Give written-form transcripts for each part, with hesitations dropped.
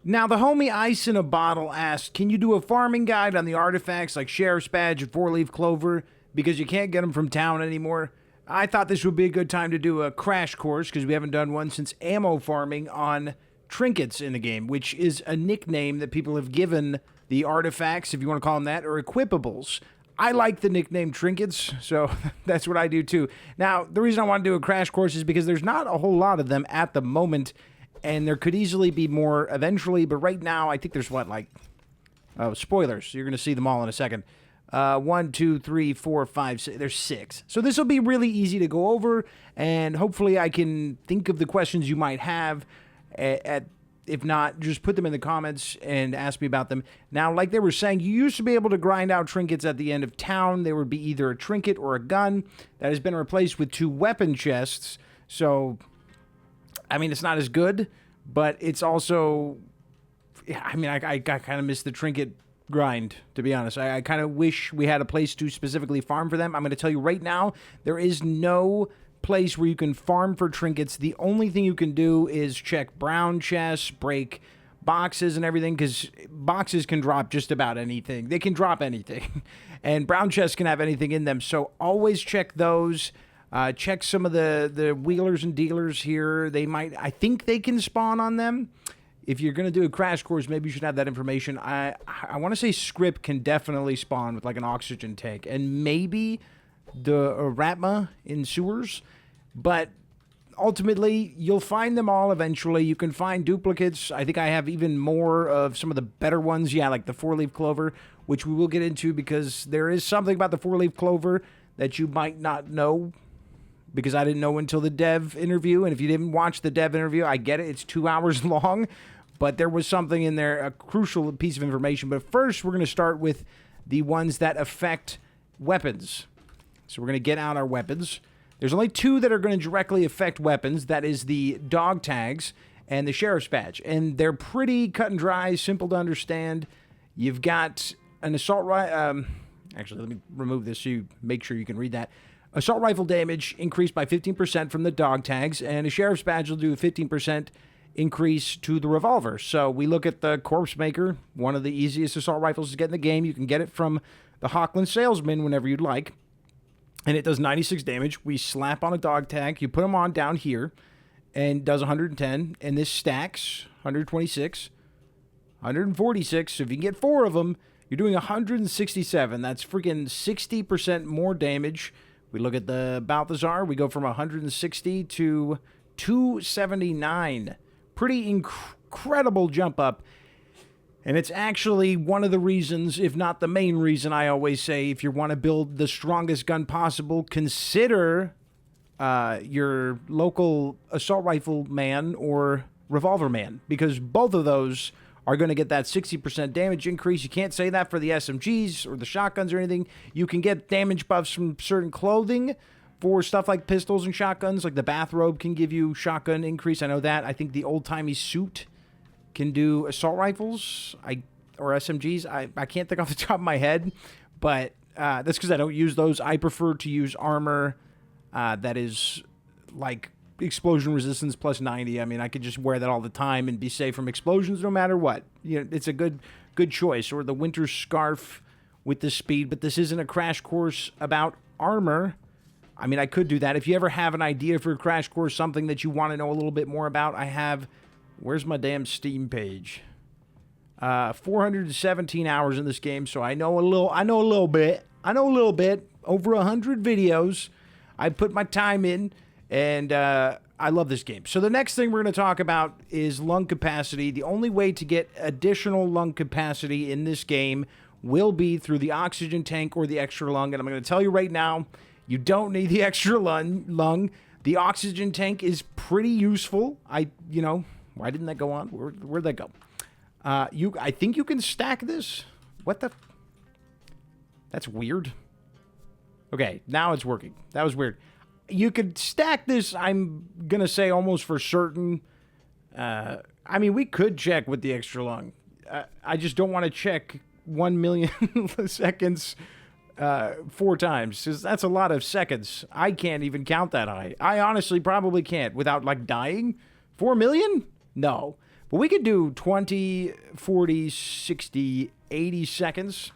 Now, the homie Ice in a Bottle asked, can you do a farming guide on the artifacts like Sheriff's Badge and Four-Leaf Clover because you can't get them from town anymore? I thought this would be a good time to do a crash course because we haven't done one since ammo farming on trinkets in the game, which is a nickname that people have given the artifacts, if you want to call them that, or equippables. I like the nickname trinkets, so that's what I do too. Now, the reason I want to do a crash course is because there's not a whole lot of them at the moment, and there could easily be more eventually, but right now, I think there's spoilers. You're going to see them all in a second. 1, 2, 3, 4, 5, 6. There's 6. So this will be really easy to go over, and hopefully I can think of the questions you might have. If not, just put them in the comments and ask me about them. Now, like they were saying, you used to be able to grind out trinkets at the end of town. They would be either a trinket or a gun. That has been replaced with 2 weapon chests. So, I mean, it's not as good, but it's also... I mean, I kind of miss the trinket grind, to be honest. I kind of wish we had a place to specifically farm for them. I'm going to tell you right now, there is no place where you can farm for trinkets. The only thing you can do is check brown chests, break boxes and everything, because boxes can drop just about anything. They can drop anything, and brown chests can have anything in them, so always check those. Check some of the wheelers and dealers here. I think they can spawn on them. If you're going to do a crash course, maybe you should have that information. I want to say script can definitely spawn with like an oxygen tank, and maybe the Ratma in sewers, but ultimately you'll find them all eventually. You can find duplicates. I think I have even more of some of the better ones, like the Four-Leaf Clover, which we will get into because there is something about the Four-Leaf Clover that you might not know, because I didn't know until the dev interview. And if you didn't watch the dev interview, I get it, it's 2 hours long, but there was something in there, a crucial piece of information. But first, we're going to start with the ones that affect weapons. So we're going to get out our weapons. There's only 2 that are going to directly affect weapons. That is the dog tags and the Sheriff's Badge. And they're pretty cut and dry, simple to understand. You've got an assault rifle. Actually, let me remove this so you make sure you can read that. Assault rifle damage increased by 15% from the dog tags, and a Sheriff's Badge will do a 15% increase to the revolver. So we look at the Corpse Maker, one of the easiest assault rifles to get in the game. You can get it from the Hawkland Salesman whenever you'd like. And it does 96 damage. We slap on a dog tag. You put them on down here, and does 110. And this stacks 126, 146. So if you can get 4 of them, you're doing 167. That's freaking 60% more damage. We look at the Balthazar. We go from 160 to 279. Pretty incredible jump up. And it's actually one of the reasons, if not the main reason, I always say, if you want to build the strongest gun possible, consider your local assault rifle man or revolver man, because both of those are going to get that 60% damage increase. You can't say that for the SMGs or the shotguns or anything. You can get damage buffs from certain clothing for stuff like pistols and shotguns, like the bathrobe can give you shotgun increase. I know that. I think the old-timey suit can do assault rifles or SMGs. I can't think off the top of my head, but that's because I don't use those. I prefer to use armor that is like explosion resistance plus 90. I mean, I could just wear that all the time and be safe from explosions no matter what. It's a good choice. Or the winter scarf with the speed, but this isn't a crash course about armor. I mean, I could do that. If you ever have an idea for a crash course, something that you want to know a little bit more about, I have... Where's my damn Steam page? 417 hours in this game, so I know a little bit. Over 100 videos. I put my time in, and I love this game. So the next thing we're going to talk about is lung capacity. The only way to get additional lung capacity in this game will be through the oxygen tank or the extra lung. And I'm going to tell you right now, you don't need the extra lung. The oxygen tank is pretty useful. Why didn't that go on? Where'd that go? I think you can stack this. What the? That's weird. Okay, now it's working. That was weird. You could stack this, I'm going to say almost for certain. I mean, we could check with the extra lung. I just don't want to check 1 million seconds 4 times, because that's a lot of seconds. I can't even count that high. I honestly probably can't without, like, dying. 4 million? No. But we could do 20, 40, 60, 80 seconds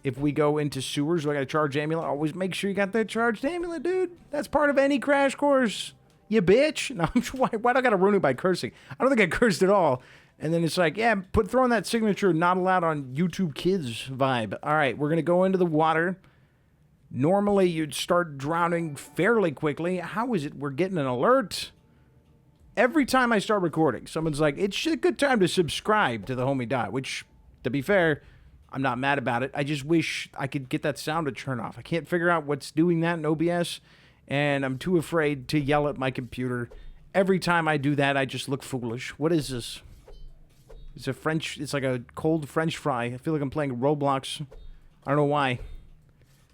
if we go into sewers. We got a charged amulet. Always make sure you got that charged amulet, dude. That's part of any crash course. You bitch. No, why do I got to ruin it by cursing? I don't think I cursed at all. And then it's like, yeah, throwing that signature not allowed on YouTube Kids vibe. All right, we're going to go into the water. Normally, you'd start drowning fairly quickly. How is it we're getting an alert? Every time I start recording, someone's like, it's a good time to subscribe to the Homie Dot, which, to be fair, I'm not mad about it. I just wish I could get that sound to turn off. I can't figure out what's doing that in OBS, and I'm too afraid to yell at my computer. Every time I do that, I just look foolish. What is this? It's like a cold French fry. I feel like I'm playing Roblox. I don't know why.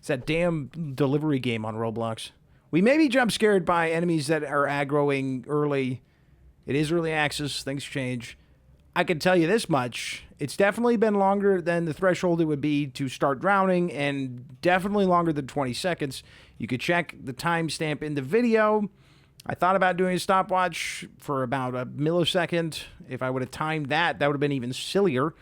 It's that damn delivery game on Roblox. We may be jump scared by enemies that are aggroing early. It is early access. Things change. I can tell you this much. It's definitely been longer than the threshold it would be to start drowning, and definitely longer than 20 seconds. You could check the timestamp in the video. I thought about doing a stopwatch for about a millisecond. If I would have timed that, that would have been even sillier.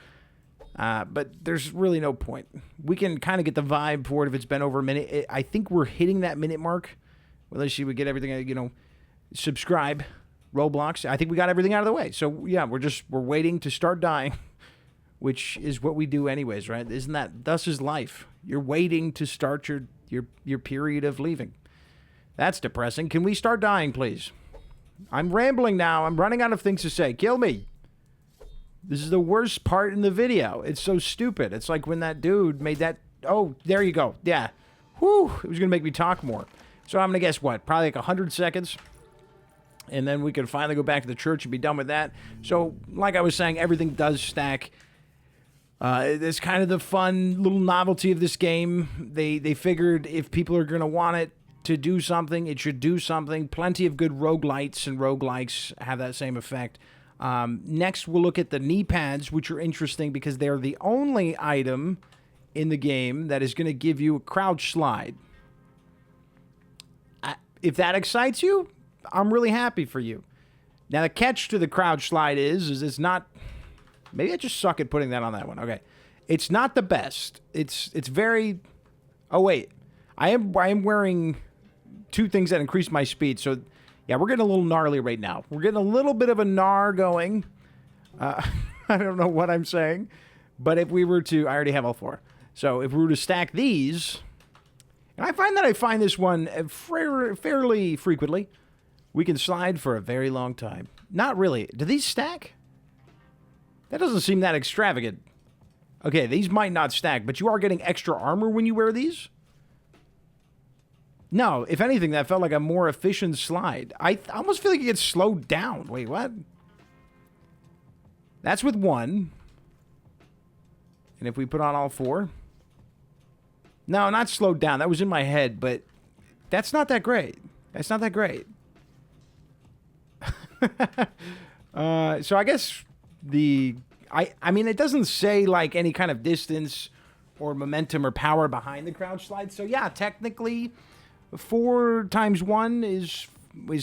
But there's really no point. We can kind of get the vibe for it if it's been over a minute. I think we're hitting that minute mark. Unless you would get everything, subscribe, Roblox. I think we got everything out of the way. So, yeah, we're waiting to start dying, which is what we do anyways, right? Isn't that, thus is life. You're waiting to start your period of leaving. That's depressing. Can we start dying, please? I'm rambling now. I'm running out of things to say. Kill me. This is the worst part in the video. It's so stupid. It's like when that dude made that... Oh, there you go. Yeah. Whew. It was going to make me talk more. So I'm going to guess what? Probably like 100 seconds. And then we can finally go back to the church and be done with that. So, like I was saying, everything does stack. It's kind of the fun little novelty of this game. They figured if people are going to want it to do something, it should do something. Plenty of good roguelites and roguelikes have that same effect. Next, we'll look at the knee pads, which are interesting because they're the only item in the game that is going to give you a crouch slide. If that excites you, I'm really happy for you. Now, the catch to the crouch slide is it's not... Maybe I just suck at putting that on that one. Okay. It's not the best. It's very... Oh, wait. I am wearing two things that increase my speed, so... Yeah, we're getting a little gnarly right now. We're getting a little bit of a gnar going. I don't know what I'm saying. But if we were to... I already have all four. So if we were to stack these... And I find this one fairly frequently. We can slide for a very long time. Not really. Do these stack? That doesn't seem that extravagant. Okay, these might not stack, but you are getting extra armor when you wear these? No, if anything, that felt like a more efficient slide. I almost feel like it gets slowed down. Wait, what? That's with one. And if we put on all four... No, not slowed down. That was in my head, but that's not that great. That's not that great. So I guess I mean, it doesn't say like any kind of distance or momentum or power behind the crouch slide. So yeah, technically 4 times 1 is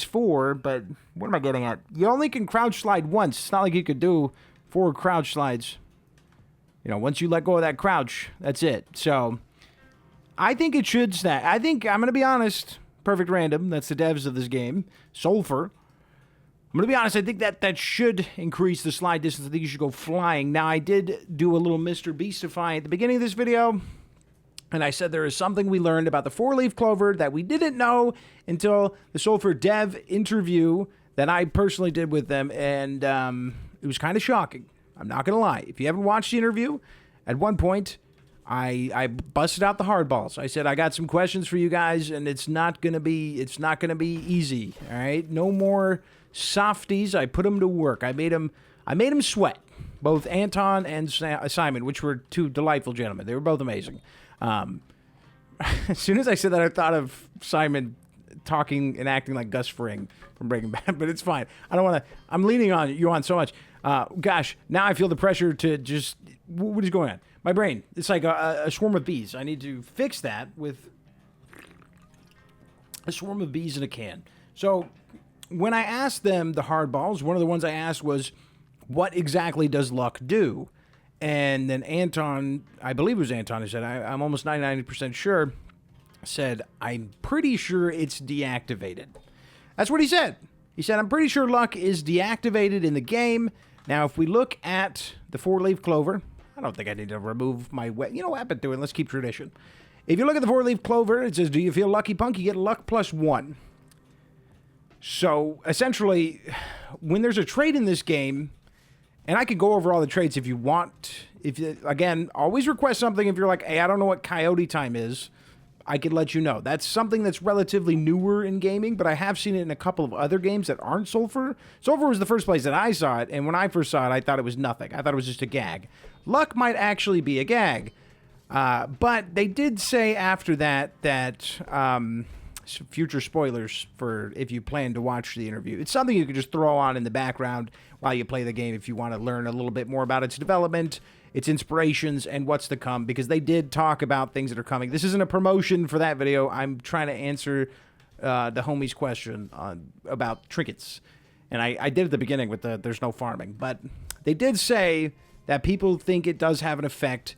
4, but what am I getting at? You only can crouch slide once. It's not like you could do 4 crouch slides. Once you let go of that crouch, that's it. So I think it should stack. I think, I'm going to be honest, Perfect Random, that's the devs of this game, SULFUR. I'm going to be honest, I think that should increase the slide distance. I think you should go flying. Now, I did do a little Mr. Beastify at the beginning of this video, and I said there is something we learned about the 4-leaf clover that we didn't know until the SULFUR dev interview that I personally did with them, and it was kind of shocking. I'm not going to lie. If you haven't watched the interview, at one point... I busted out the hardballs. I said, I got some questions for you guys, and it's not gonna be easy. All right, no more softies. I put them to work. I made them sweat. Both Anton and Simon, which were 2 delightful gentlemen. They were both amazing. As soon as I said that, I thought of Simon talking and acting like Gus Fring from Breaking Bad, but it's fine. I don't want to. I'm leaning on you on so much. Gosh, now I feel the pressure to just. What is going on? My brain, it's like a swarm of bees. I need to fix that with a swarm of bees in a can. So when I asked them the hardballs, one of the ones I asked was, what exactly does luck do? And then Anton, I believe it was Anton who said, I'm almost 99% sure, said, I'm pretty sure it's deactivated. That's what he said. He said, I'm pretty sure luck is deactivated in the game. Now, if we look at the 4-leaf clover, I don't think I need to remove my... You know what I've been doing? Let's keep tradition. If you look at the 4-leaf clover, it says, do you feel lucky, punk? You get luck +1. So, essentially, when there's a trait in this game, and I could go over all the traits if you want. Again, always request something if you're like, hey, I don't know what coyote time is. I could let you know. That's something that's relatively newer in gaming, but I have seen it in a couple of other games that aren't Sulfur. Sulfur was the first place that I saw it, and when I first saw it, I thought it was nothing. I thought it was just a gag. Luck might actually be a gag. But they did say after that future spoilers for if you plan to watch the interview. It's something you could just throw on in the background while you play the game if you want to learn a little bit more about its development, its inspirations, and what's to come, because they did talk about things that are coming. This isn't a promotion for that video. I'm trying to answer the homie's question about trinkets. And I did at the beginning with the there's no farming. But they did say that people think it does have an effect.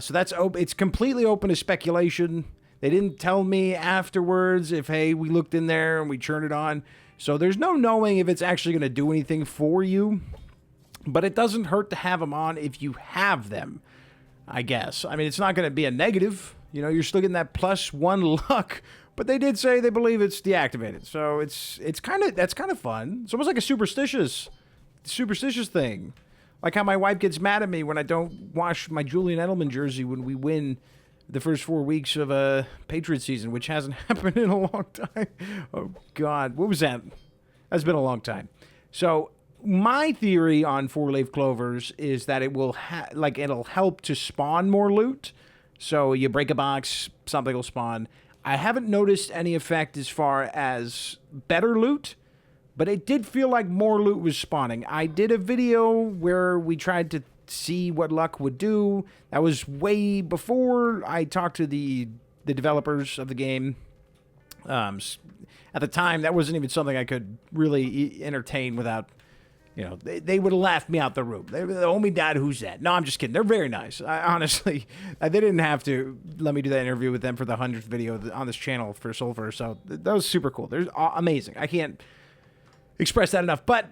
So that's it's completely open to speculation. They didn't tell me afterwards if, hey, we looked in there and we turned it on. So there's no knowing if it's actually going to do anything for you. But it doesn't hurt to have them on if you have them, I guess. I mean, it's not going to be a negative. You know, you're still getting that +1 luck. But they did say they believe it's deactivated. So that's kind of fun. It's almost like a superstitious thing. Like how my wife gets mad at me when I don't wash my Julian Edelman jersey when we win the first 4 weeks of a Patriot season, which hasn't happened in a long time. Oh, God. What was that? That's been a long time. So my theory on 4-leaf clovers is that it will it'll help to spawn more loot. So you break a box, something will spawn. I haven't noticed any effect as far as better loot, but it did feel like more loot was spawning. I did a video where we tried to see what luck would do. That was way before I talked to the developers of the game. At the time, that wasn't even something I could really entertain without, you know, they would have laughed me out the room. They the homie dad, who's that? No, I'm just kidding. They're very nice. Honestly, they didn't have to let me do that interview with them for the 100th video on this channel for Sulfur. So that was super cool. They're amazing. I can't express that enough. But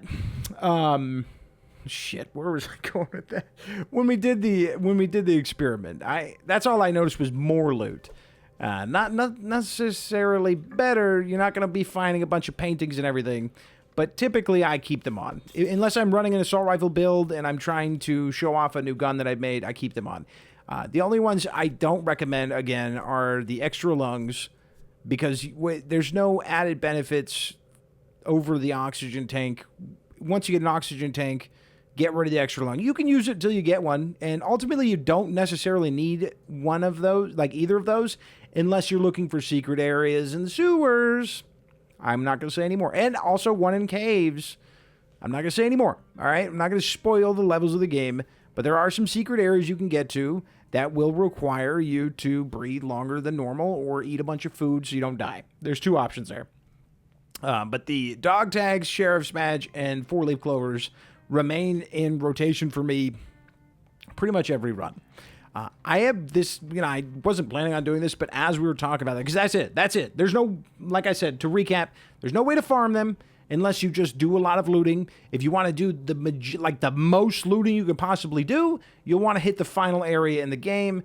shit, where was I going with that? When we did the experiment, that's all I noticed was more loot. Not necessarily better. You're not going to be finding a bunch of paintings and everything. But typically, I keep them on. Unless I'm running an assault rifle build and I'm trying to show off a new gun that I've made, I keep them on. The only ones I don't recommend, again, are the extra lungs, because there's no added benefits over the oxygen tank. Once you get an oxygen tank, get rid of the extra lung. You can use it until you get one, and ultimately you don't necessarily need one of those, like either of those, unless you're looking for secret areas in the sewers. I'm not going to say any more. And also one in caves. I'm not going to say any more. All right? I'm not going to spoil the levels of the game, but there are some secret areas you can get to that will require you to breathe longer than normal or eat a bunch of food so you don't die. There's two options there. But the dog tags, sheriff's badge, and 4-leaf clovers remain in rotation for me pretty much every run. I have this, you know, I wasn't planning on doing this, but as we were talking about that, because that's it. There's no, like I said, to recap, there's no way to farm them unless you just do a lot of looting. If you want to do the most looting you can possibly do, you'll want to hit the final area in the game.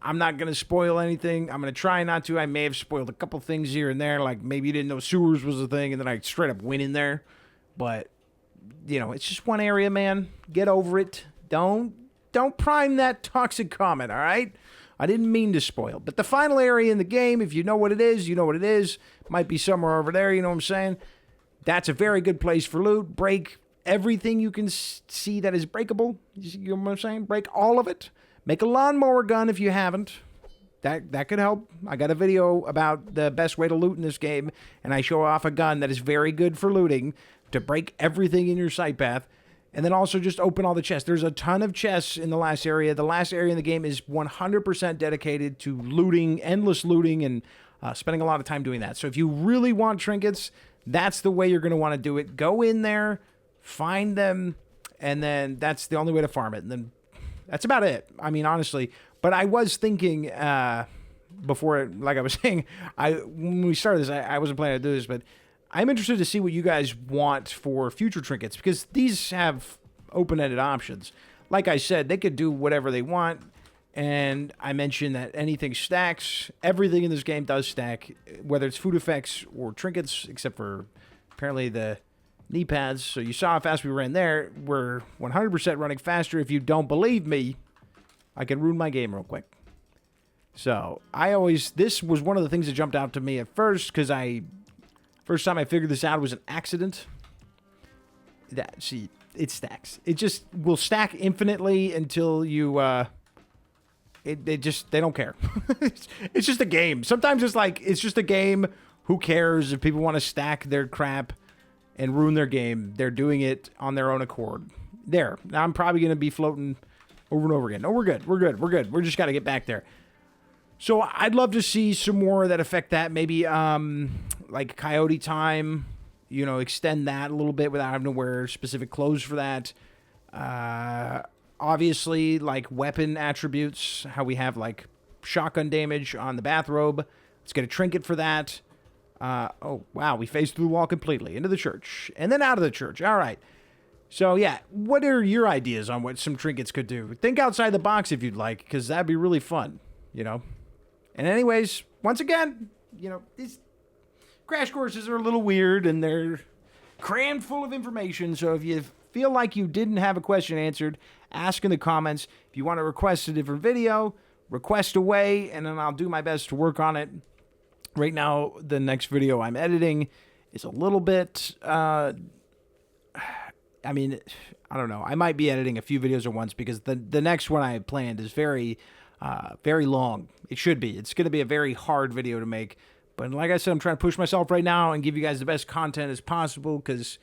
I'm not going to spoil anything. I'm going to try not to. I may have spoiled a couple things here and there, like maybe you didn't know sewers was a thing, and then I straight up went in there. But, you know, it's just one area, man. Get over it. Don't prime that toxic comment, all right? I didn't mean to spoil. But the final area in the game, if you know what it is, you know what it is. Might be somewhere over there, you know what I'm saying? That's a very good place for loot. Break everything you can see that is breakable. You know what I'm saying? Break all of it. Make a lawnmower gun if you haven't. That could help. I got a video about the best way to loot in this game, and I show off a gun that is very good for looting, to break everything in your sight path. And then also just open all the chests. There's a ton of chests in the last area. The last area in the game is 100% dedicated to looting, endless looting, and spending a lot of time doing that. So if you really want trinkets, that's the way you're going to want to do it. Go in there, find them, and then that's the only way to farm it. And then that's about it. I mean, honestly. But I was thinking before, like I was saying, when we started this, I wasn't planning to do this, but I'm interested to see what you guys want for future trinkets, because these have open-ended options. Like I said, they could do whatever they want, and I mentioned that anything stacks. Everything in this game does stack, whether it's food effects or trinkets, except for apparently the knee pads. So you saw how fast we ran there. We're 100% running faster. If you don't believe me, I can ruin my game real quick. So this was one of the things that jumped out to me at first, because first time I figured this out was an accident. See, it stacks. It just will stack infinitely until you, they don't care. It's just a game. Sometimes it's just a game. Who cares if people want to stack their crap and ruin their game? They're doing it on their own accord. There. Now I'm probably going to be floating over and over again. No, we're good. We're just got to get back there. So I'd love to see some more that affect that. Maybe like coyote time, extend that a little bit without having to wear specific clothes for that. Obviously, like weapon attributes, how we have like shotgun damage on the bathrobe. Let's get a trinket for that. Oh, wow, we phased through the wall completely into the church and then out of the church. All right. So, yeah, what are your ideas on what some trinkets could do? Think outside the box if you'd like, because that'd be really fun, And anyways, once again, these crash courses are a little weird and they're crammed full of information. So if you feel like you didn't have a question answered, ask in the comments. If you want to request a different video, request away, and then I'll do my best to work on it. Right now, the next video I'm editing is a little bit, I don't know. I might be editing a few videos at once because the next one I planned is very long. It should be. It's going to be a very hard video to make. But like I said, I'm trying to push myself right now and give you guys the best content as possible, because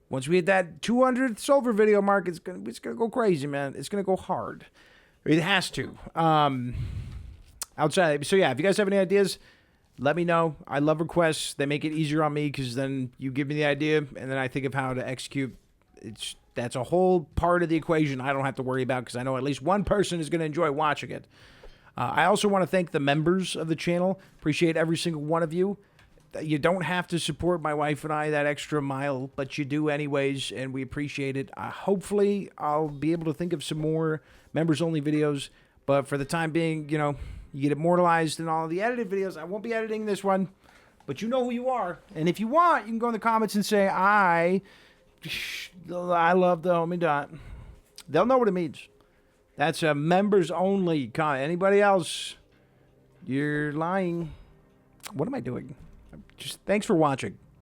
once we hit that 200th sulfur video mark, it's gonna go crazy, man. It's gonna go hard. It has to. Outside. So yeah, if you guys have any ideas, let me know. I love requests. They make it easier on me, because then you give me the idea and then I think of how to execute. That's a whole part of the equation I don't have to worry about, because I know at least one person is going to enjoy watching it. I also want to thank the members of the channel. Appreciate every single one of you. You don't have to support my wife and I that extra mile, but you do anyways, and we appreciate it. Hopefully, I'll be able to think of some more members-only videos, but for the time being, you get immortalized in all of the edited videos. I won't be editing this one, but you know who you are. And if you want, you can go in the comments and say, I love the homie dot. They'll know what it means. That's a members-only comment. Anybody else, you're lying. What am I doing? Just thanks for watching.